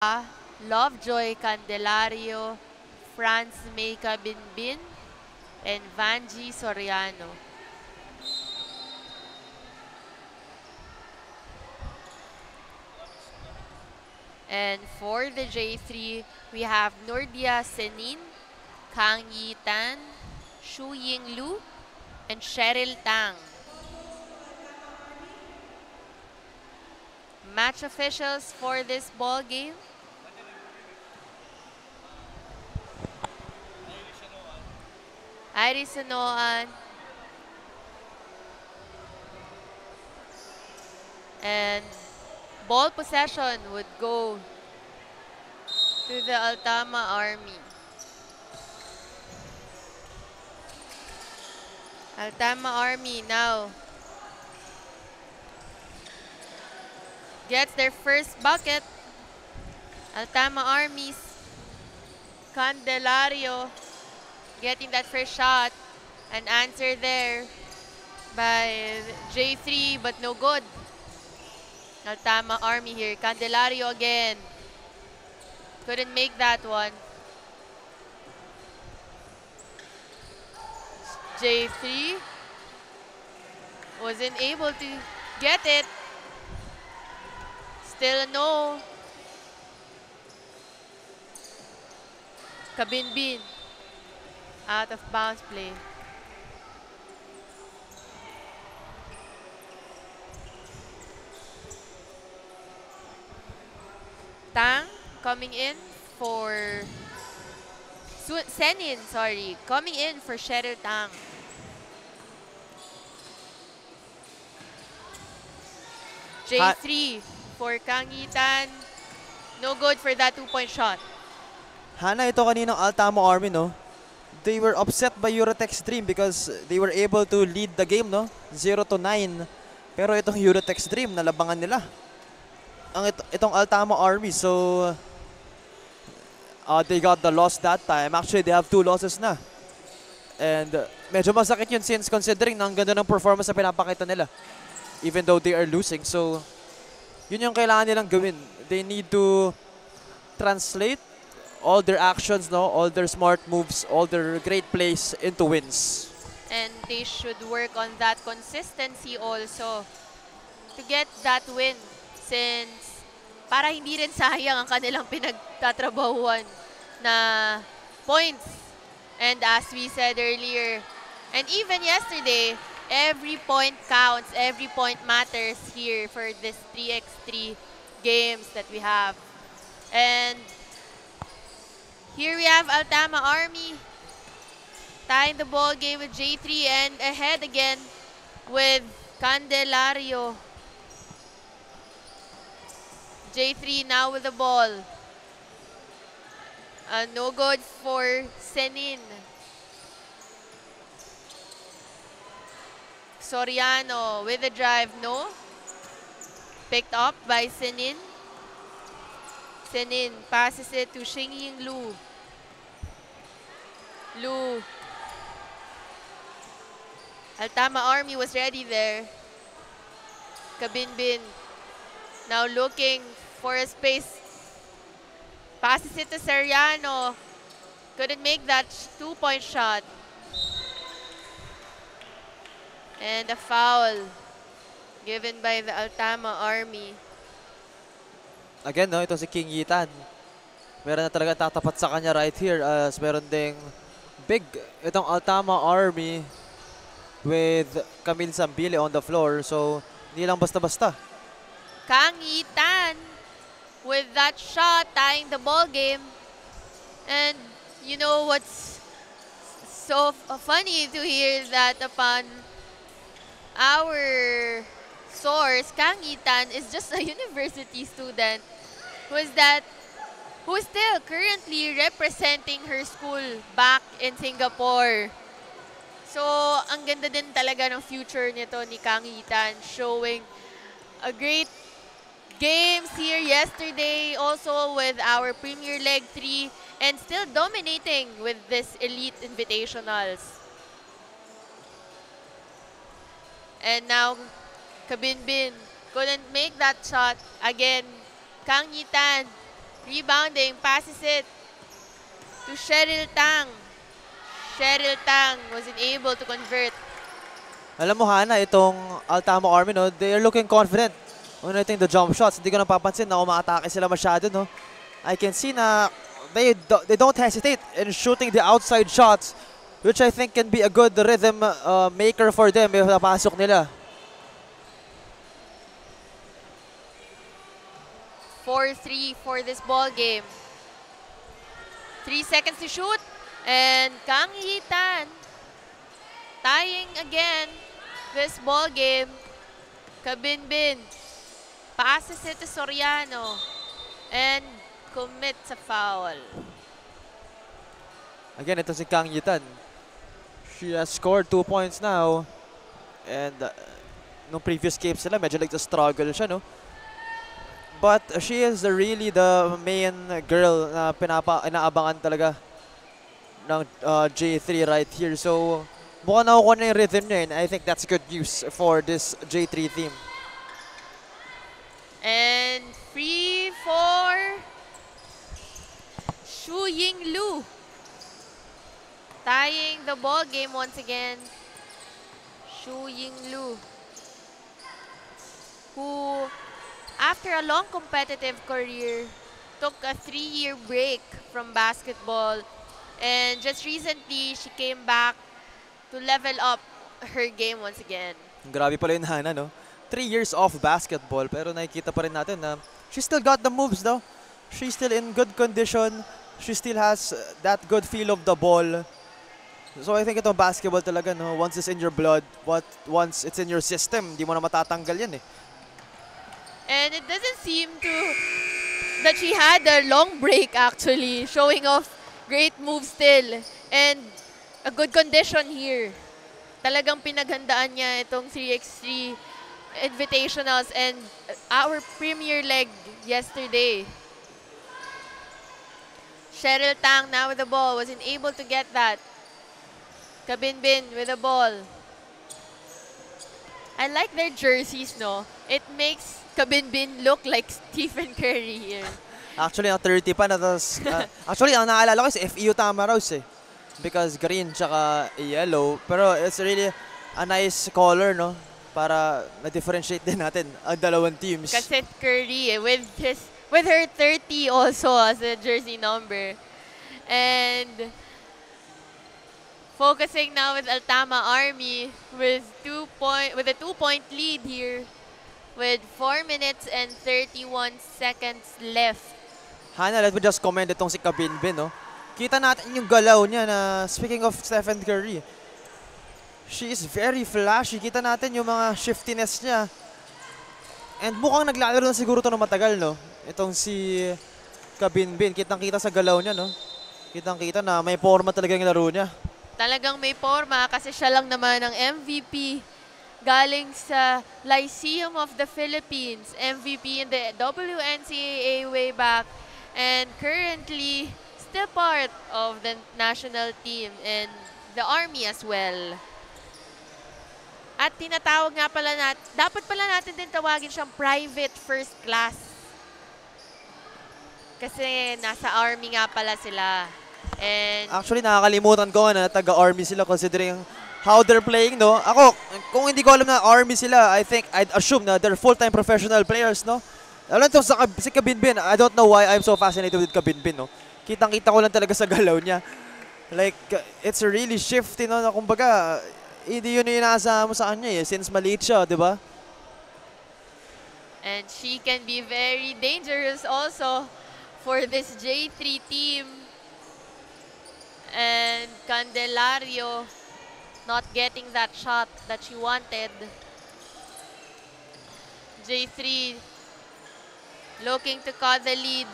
Lovejoy Candelario, Franz Meika Binbin, and Vanji Soriano. And for the J3, we have Nordia Senin, Kang Yi Tan, Shu Ying Lu, and Cheryl Tang. Match officials for this ball game. Iris Sanoan and ball possession would go to the Altama Army. Altama Army now gets their first bucket. Altama Army's Candelario getting that first shot. An answer there by J3, but no good. Altama Army here. Candelario again. Couldn't make that one. J3 wasn't able to get it. Still a no. Kabinbin. Out of bounds play. Tang coming in for Senin, sorry. Coming in for Cheryl Tang. J3 for Kangitan. No good for that 2-point shot. Hana, ito kaninang Altama Army, no? They were upset by Eurotex Dream because they were able to lead the game, no? 0-9. Pero itong Eurotex Dream, nalabangan nila. Itong Altama Army, so they got the loss that time. Actually, they have 2 losses na. And medyo masakit yun since considering na ang ganda ng performance na pinapakita nila. Even though they are losing. So, yun yung kailangan nilang gawin. They need to translate all their actions, no, all their smart moves, all their great plays into wins. And they should work on that consistency also to get that win since para hindi rin sayang ang kanilang pinagtatrabahuan na points. And as we said earlier, and even yesterday, every point counts, every point matters here for this 3x3 games that we have. And here we have Altama Army tying the ball game with J3 and ahead again with Candelario. J3 now with the ball. No good for Senin. Soriano with the drive, no. Picked up by Senin. Senin passes it to Xingying Lu. Lu. Altama Army was ready there. Kabinbin now looking for a space. Passes it to Soriano. Couldn't make that 2-point shot. And a foul given by the Altama Army. Again, no, ito si King Yitan. Meron na talaga tatapat sa kanya right here as meron ding big itong Altama Army with Camille Zambili on the floor. So, hindi lang basta-basta. Kang Yitan with that shot tying the ball game. And you know what's so funny to hear that upon our source, Kang Yitan is just a university student who is still currently representing her school back in Singapore. So, ang ganda din talaga ng future nito ni Kang Yitan, showing a great games here yesterday also with our Premier League 3 and still dominating with this Elite Invitationals. And now, Kabinbin couldn't make that shot. Again, Kang Yitan Rebounding, passes it to Cheryl Tang. Cheryl Tang wasn't able to convert. Alam mo, Hana, itong Altama Army, no, they are looking confident on hitting the jump shots. Hindi ko napapansin na umaatake sila masyado, no. I can see na they don't hesitate in shooting the outside shots, which I think can be a good rhythm maker for them if napasok nila. 4-3 for this ball game. 3 seconds to shoot. And Kang Yitan tying again this ball game. Kabinbin passes it to Soriano and commits a foul. Again, ito si Kang Yitan. She has scored 2 points now. And nung previous games sila, medyo like the struggle siya, no? But she is really the main girl na inaabangan talaga ng J3 right here. So, mukhang nakukuha na yung rhythm niya, and I think that's good news for this J3 team. And free for Xu Yinglu. Tying the ball game once again. Xu Yinglu, who after a long competitive career took a 3-year break from basketball, and just recently she came back to level up her game once again. Grabe pala yun, Hana, no? 3 years off basketball, pero nakikita pa rin natin na she still got the moves, no? She's still in good condition. She still has that good feel of the ball. So I think itong basketball talaga, no? Once it's in your blood, once it's in your system, di mo na matatanggal yan, eh. And it doesn't seem that she had a long break actually, showing off great moves still and a good condition here. Talagang pinaghandaan niya itong 3x3 Invitationals and our premier leg yesterday. Cheryl Tang now with the ball, wasn't able to get that. Kabinbin with the ball. I like their jerseys, no? It makes Kabinbin look like Stephen Curry here. Actually, ang 30 pa na tas, actually, ang naalala ko is FEU Tamaraws, eh. Because green tsaka yellow. Pero it's really a nice color, no? Para na-differentiate din natin ang dalawang teams. Kasi Curry, eh, with her 30 also as a jersey number. And focusing now with Altama Army with a 2-point lead here with 4 minutes and 31 seconds left. Hana, let me just comment itong si Kabinbin, no? Kita natin yung galaw niya na, speaking of Stephen Curry, she is very flashy. Kita natin yung mga shiftiness niya. And mukhang naglalaro na siguro ito ng matagal, no? Itong si Kabinbin, kitang-kita sa galaw niya, no? Kitang-kita na may forma talaga yung laro niya. Talagang may forma kasi siya lang naman ang MVP galing sa Lyceum of the Philippines, MVP in the WNCAA way back, and currently still part of the national team and the Army as well. At tinatawag nga pala natin, dapat pala natin din tawagin siyang private first class. Kasi nasa Army nga pala sila. And actually, nakakalimutan ko na taga-Army sila considering how they're playing, no? Ako, kung hindi ko alam na Army sila, I think I'd assume na they're full-time professional players, no? Alam nito si Kabinbin, I don't know why I'm so fascinated with Kabinbin, no? Kitang-kita ko lang talaga sa galaw niya. Like, it's really shifty, no? Na kumbaga, hindi yun yung inaasahan mo sa kanya, eh. Since maliit siya, di ba? And she can be very dangerous also for this J3 team. And Candelario not getting that shot that she wanted. J3 looking to cut the lead.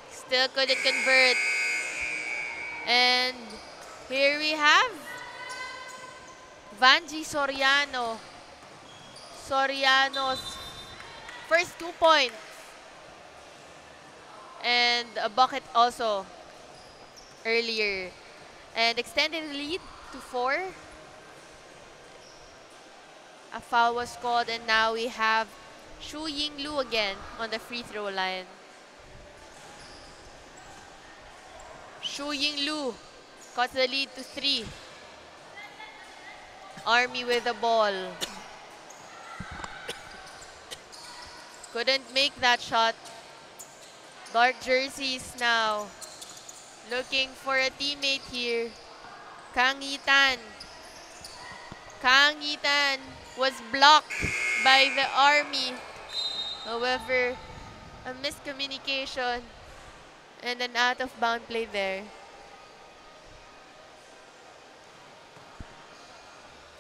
Still couldn't convert. And here we have Vanji Soriano. Soriano's first 2 points. And a bucket also earlier. And extended the lead to 4. A foul was called, and now we have Xu Yinglu again on the free throw line. Shu Yinglu cuts the lead to 3. Army with the ball. Couldn't make that shot. Dark jerseys now. Looking for a teammate here. Kang Yitan. Kang Yitan was blocked by the Army. However, a miscommunication and an out-of-bound play there.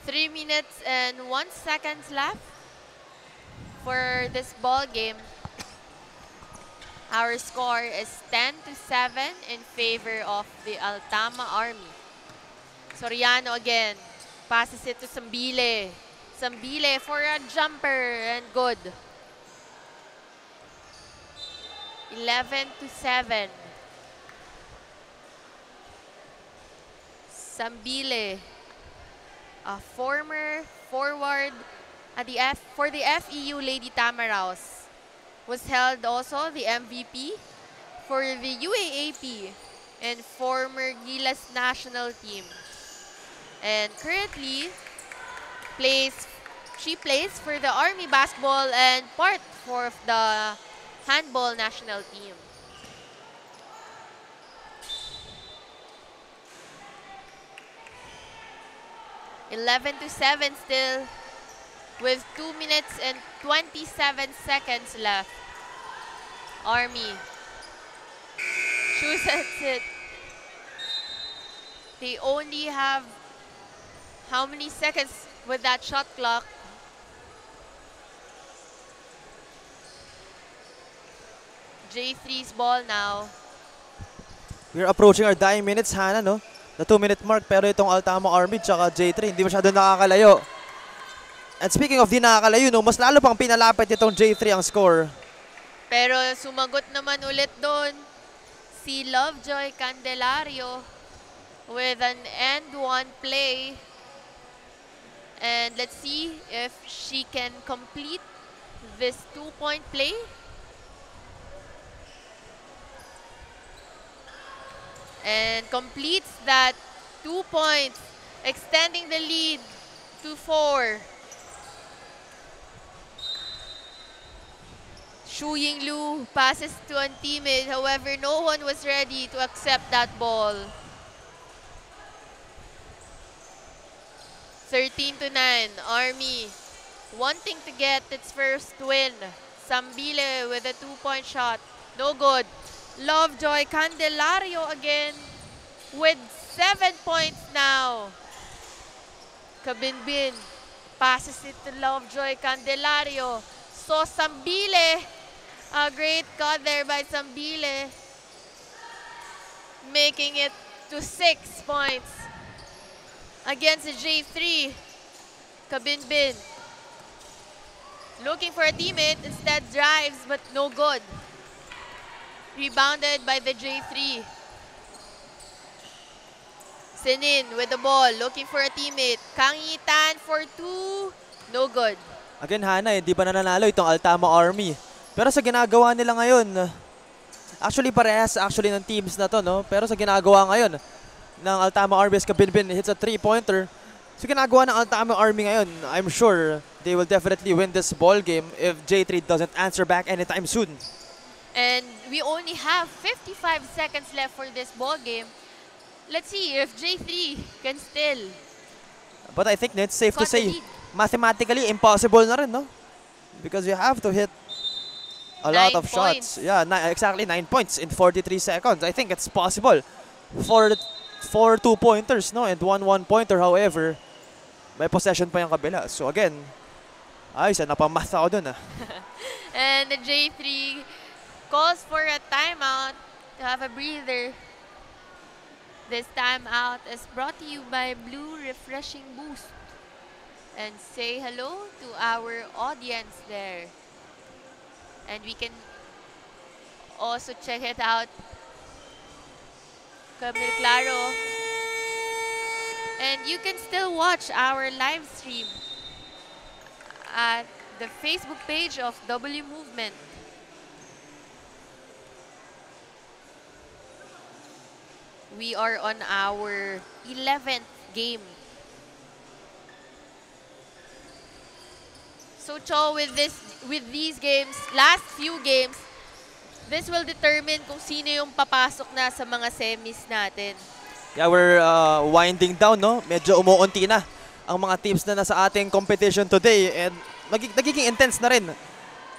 3 minutes and 1 second left for this ball game. Our score is 10-7 in favor of the Altama Army. Soriano again passes it to Sambile. Sambile for a jumper and good. 11-7. Sambile, a former forward at for the FEU Lady Tamaraos, was held also the MVP for the UAAP and former Gilas national team. And currently she plays for the Army basketball and part for the handball national team. (11-7) still, with 2 minutes and 27 seconds left. Army shoots at it. They only have how many seconds with that shot clock? J3's ball now. We're approaching our dying minutes, Hana, no? The 2-minute mark, pero itong Altama Army tsaka J3 hindi masyado nakakalayo. And speaking of di nakakalayo, no, mas lalo pang pinalapit itong J3 ang score. Pero sumagot naman ulit doon si Lovejoy Candelario with an end one play. And let's see if she can complete this 2-point play. And completes that 2 points, extending the lead to 4. Shu Yinglu passes to a teammate, however, no one was ready to accept that ball. 13-9, Army wanting to get its first win. Sambile with a 2-point shot, no good. Lovejoy Candelario again with 7 points now. Kabinbin passes it to Lovejoy Candelario. So Sambile, a great cut there by Sambile, making it to 6 points against the J3. Kabinbin looking for a teammate, instead drives but no good. Rebounded by the J3. Senin with the ball, looking for a teammate. Kang Yitan for 2, no good. Again, Hana, hindi pa nananalo itong Altama Army. Pero sa ginagawa nila ngayon, actually parehas ng teams na to, no? Pero sa ginagawa ngayon ng Altama Army as Kabinbin hits a 3-pointer. Sa ginagawa ng Altama Army ngayon, I'm sure they will definitely win this ball game if J3 doesn't answer back anytime soon. And we only have 55 seconds left for this ball game. Let's see if J3 can still. But I think it's safe to say, mathematically impossible na rin, no? Because you have to hit a lot of shots. Yeah, exactly 9 points in 43 seconds. I think it's possible for 2-pointers, no? And 1 1-pointer, however, may possession pa yung kabila. So again, ayos, napamath ako dun, ah. And the J3 calls for a timeout to have a breather. This timeout is brought to you by Blue Refreshing Boost. And say hello to our audience there. And we can also check it out. Camille Claro. And you can still watch our live stream at the Facebook page of W Movement. We are on our 11th game. So Cho, with these games, last few games, this will determine kung sino yung papasok na sa mga semis natin. Yeah, we're winding down, no? Medyo umuunti na ang mga teams na nasa ating competition today and nagiging intense na rin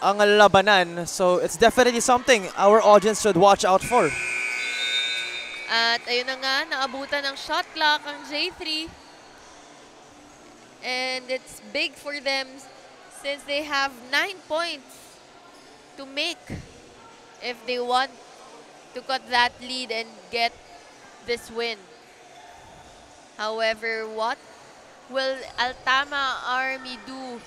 ang labanan. So it's definitely something our audience should watch out for. At ayun na nga, naabutan ng shot clock ang J3. And it's big for them since they have 9 points to make if they want to cut that lead and get this win. However, what will Altama Army do?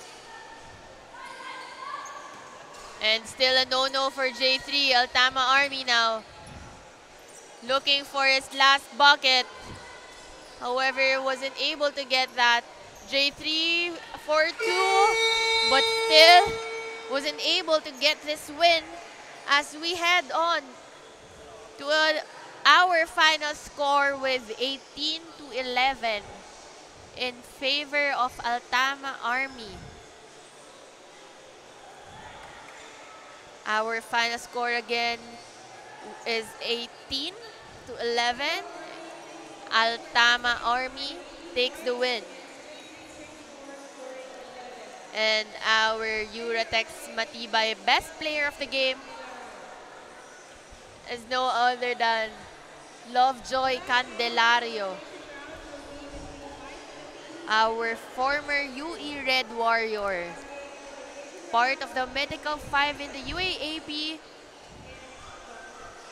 And still a no-no for J3. Altama Army now looking for his last bucket. However, wasn't able to get that. J3 for 2, but still wasn't able to get this win as we head on to our final score with 18-11 in favor of Altama Army. Our final score again is 18-11. Altama Army takes the win. And our Uratex Matibay best player of the game is no other than Lovejoy Candelario, our former UE Red Warrior, part of the Medical 5 in the UAAP,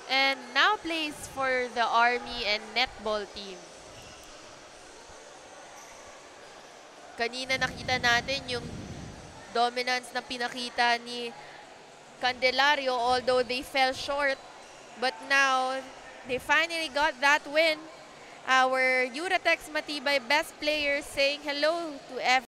and now plays for the Army and Netball team. Kanina nakita natin yung dominance na pinakita ni Candelario, although they fell short. But now, they finally got that win. Our Uratex Matibay best players saying hello to everyone.